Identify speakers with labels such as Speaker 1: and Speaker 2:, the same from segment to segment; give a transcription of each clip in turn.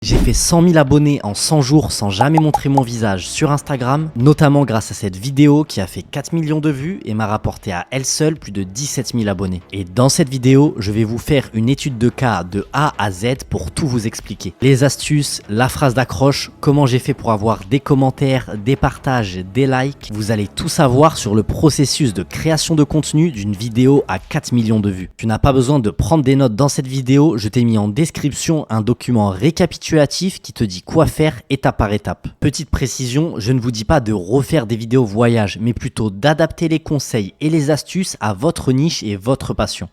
Speaker 1: J'ai fait 100 000 abonnés en 100 jours sans jamais montrer mon visage sur Instagram, notamment grâce à cette vidéo qui a fait 4 millions de vues et m'a rapporté à elle seule plus de 17 000 abonnés. Et dans cette vidéo, je vais vous faire une étude de cas de A à Z pour tout vous expliquer. Les astuces, la phrase d'accroche, comment j'ai fait pour avoir des commentaires, des partages, des likes. Vous allez tout savoir sur le processus de création de contenu d'une vidéo à 4 millions de vues. Tu n'as pas besoin de prendre des notes dans cette vidéo, je t'ai mis en description un document récapitulatif qui te dit quoi faire étape par étape. Petite précision, je ne vous dis pas de refaire des vidéos voyage, mais plutôt d'adapter les conseils et les astuces à votre niche et votre passion.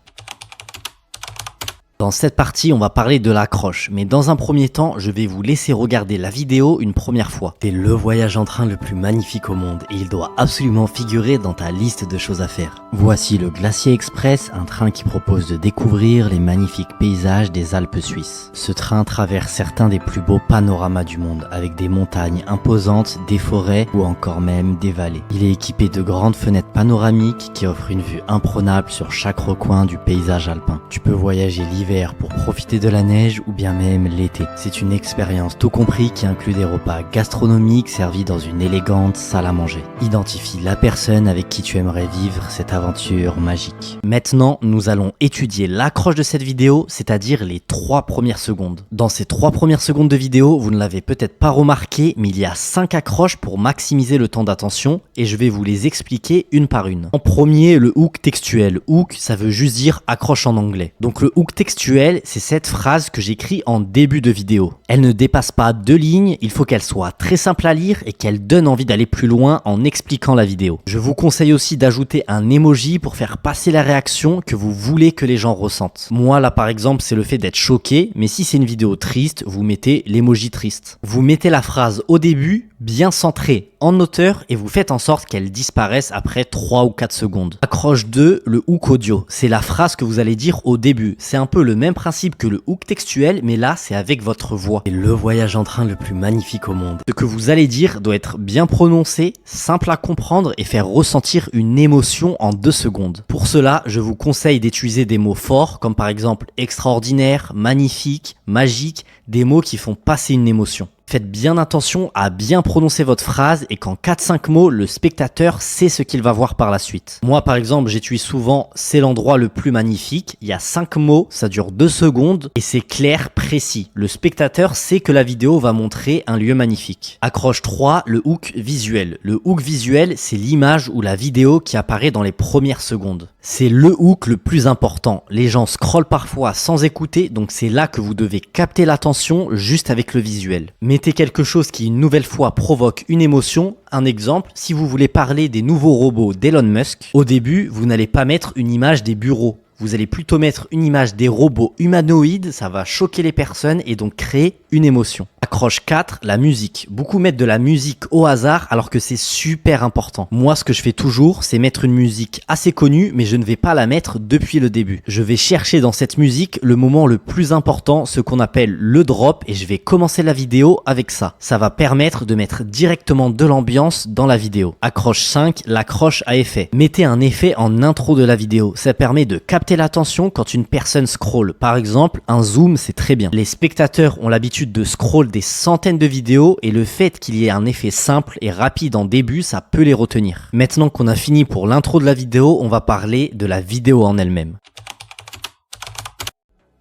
Speaker 1: Dans cette partie, on va parler de l'accroche, mais dans un premier temps, je vais vous laisser regarder la vidéo une première fois. C'est le voyage en train le plus magnifique au monde et il doit absolument figurer dans ta liste de choses à faire. Voici le Glacier Express, un train qui propose de découvrir les magnifiques paysages des Alpes suisses. Ce train traverse certains des plus beaux panoramas du monde, avec des montagnes imposantes, des forêts ou encore même des vallées. Il est équipé de grandes fenêtres panoramiques qui offrent une vue imprenable sur chaque recoin du paysage alpin. Tu peux voyager l'hiver pour profiter de la neige ou bien même l'été. C'est une expérience tout compris qui inclut des repas gastronomiques servis dans une élégante salle à manger. Identifie la personne avec qui tu aimerais vivre cette aventure magique. Maintenant, nous allons étudier l'accroche de cette vidéo, c'est-à-dire les 3 premières secondes. Dans ces 3 premières secondes de vidéo, vous ne l'avez peut-être pas remarqué, mais il y a 5 accroches pour maximiser le temps d'attention et je vais vous les expliquer une par une. En premier, le hook textuel. Hook, ça veut juste dire accroche en anglais. Donc le hook textuel, c'est cette phrase que j'écris en début de vidéo. Elle ne dépasse pas 2 lignes, il faut qu'elle soit très simple à lire et qu'elle donne envie d'aller plus loin en expliquant la vidéo. Je vous conseille aussi d'ajouter un emoji pour faire passer la réaction que vous voulez que les gens ressentent. Moi là par exemple c'est le fait d'être choqué, mais si c'est une vidéo triste, vous mettez l'emoji triste. Vous mettez la phrase au début, bien centrée en hauteur et vous faites en sorte qu'elle disparaisse après 3 ou 4 secondes. Accroche 2, le hook audio. C'est la phrase que vous allez dire au début. C'est un peu le même principe que le hook textuel, mais là c'est avec votre voix. C'est le voyage en train le plus magnifique au monde. Ce que vous allez dire doit être bien prononcé, simple à comprendre et faire ressentir une émotion en 2 secondes. Pour cela, je vous conseille d'utiliser des mots forts comme par exemple extraordinaire, magnifique, magique, des mots qui font passer une émotion. Faites bien attention à bien prononcer votre phrase et qu'en 4-5 mots, le spectateur sait ce qu'il va voir par la suite. Moi, par exemple, j'utilise souvent « c'est l'endroit le plus magnifique ». Il y a 5 mots, ça dure 2 secondes et c'est clair, précis. Le spectateur sait que la vidéo va montrer un lieu magnifique. Accroche 3, le hook visuel. Le hook visuel, c'est l'image ou la vidéo qui apparaît dans les premières secondes. C'est le hook le plus important. Les gens scrollent parfois sans écouter, donc c'est là que vous devez capter l'attention juste avec le visuel. Mettez quelque chose qui une nouvelle fois provoque une émotion. Un exemple, si vous voulez parler des nouveaux robots d'Elon Musk, au début, vous n'allez pas mettre une image des bureaux. Vous allez plutôt mettre une image des robots humanoïdes, ça va choquer les personnes et donc créer une émotion. Accroche 4, la musique. Beaucoup mettent de la musique au hasard alors que c'est super important. Moi, ce que je fais toujours, c'est mettre une musique assez connue, mais je ne vais pas la mettre depuis le début. Je vais chercher dans cette musique le moment le plus important, ce qu'on appelle le drop, et je vais commencer la vidéo avec ça. Ça va permettre de mettre directement de l'ambiance dans la vidéo. Accroche 5, l'accroche à effet. Mettez un effet en intro de la vidéo. Ça permet de capter l'attention quand une personne scrolle. Par exemple, un zoom, c'est très bien. Les spectateurs ont l'habitude de scroll des centaines de vidéos et le fait qu'il y ait un effet simple et rapide en début, ça peut les retenir. Maintenant qu'on a fini pour l'intro de la vidéo, on va parler de la vidéo en elle-même.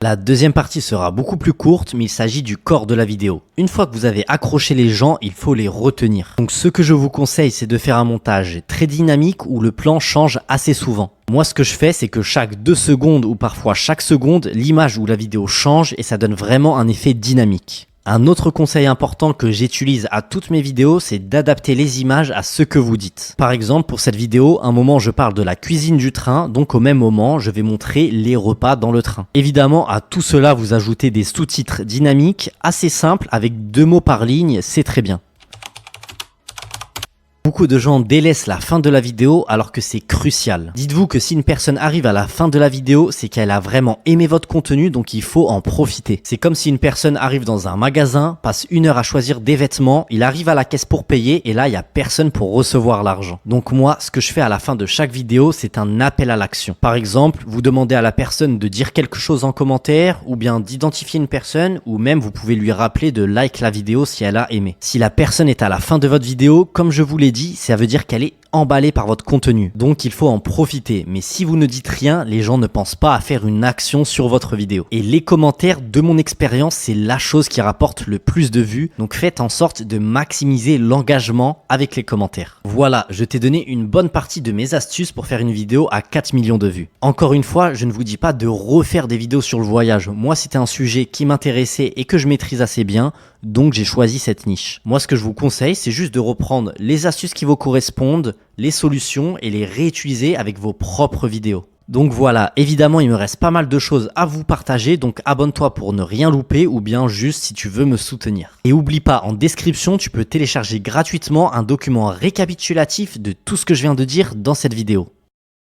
Speaker 1: La deuxième partie sera beaucoup plus courte, mais il s'agit du corps de la vidéo. Une fois que vous avez accroché les gens, il faut les retenir. Donc ce que je vous conseille, c'est de faire un montage très dynamique où le plan change assez souvent. Moi, ce que je fais, c'est que chaque 2 secondes ou parfois chaque seconde, l'image ou la vidéo change et ça donne vraiment un effet dynamique. Un autre conseil important que j'utilise à toutes mes vidéos, c'est d'adapter les images à ce que vous dites. Par exemple, pour cette vidéo, un moment je parle de la cuisine du train, donc au même moment, je vais montrer les repas dans le train. Évidemment, à tout cela, vous ajoutez des sous-titres dynamiques, assez simples, avec 2 mots par ligne, c'est très bien. Beaucoup de gens délaissent la fin de la vidéo alors que c'est crucial. Dites-vous que si une personne arrive à la fin de la vidéo, c'est qu'elle a vraiment aimé votre contenu, donc il faut en profiter. C'est comme si une personne arrive dans un magasin, passe 1 heure à choisir des vêtements, il arrive à la caisse pour payer et là il n'y a personne pour recevoir l'argent. Donc moi, ce que je fais à la fin de chaque vidéo, c'est un appel à l'action. Par exemple, vous demandez à la personne de dire quelque chose en commentaire ou bien d'identifier une personne ou même vous pouvez lui rappeler de like la vidéo si elle a aimé. Si la personne est à la fin de votre vidéo, comme je vous l'ai dit, ça veut dire qu'elle est emballée par votre contenu. Donc il faut en profiter. Mais si vous ne dites rien, les gens ne pensent pas à faire une action sur votre vidéo. Et les commentaires, de mon expérience, c'est la chose qui rapporte le plus de vues. Donc faites en sorte de maximiser l'engagement avec les commentaires. Voilà, je t'ai donné une bonne partie de mes astuces pour faire une vidéo à 4 millions de vues. Encore une fois, je ne vous dis pas de refaire des vidéos sur le voyage. Moi, c'était un sujet qui m'intéressait et que je maîtrise assez bien. Donc j'ai choisi cette niche. Moi, ce que je vous conseille, c'est juste de reprendre les astuces qui vous correspondent, les solutions et les réutiliser avec vos propres vidéos. Donc voilà, évidemment il me reste pas mal de choses à vous partager, donc abonne-toi pour ne rien louper ou bien juste si tu veux me soutenir. Et oublie pas, en description tu peux télécharger gratuitement un document récapitulatif de tout ce que je viens de dire dans cette vidéo.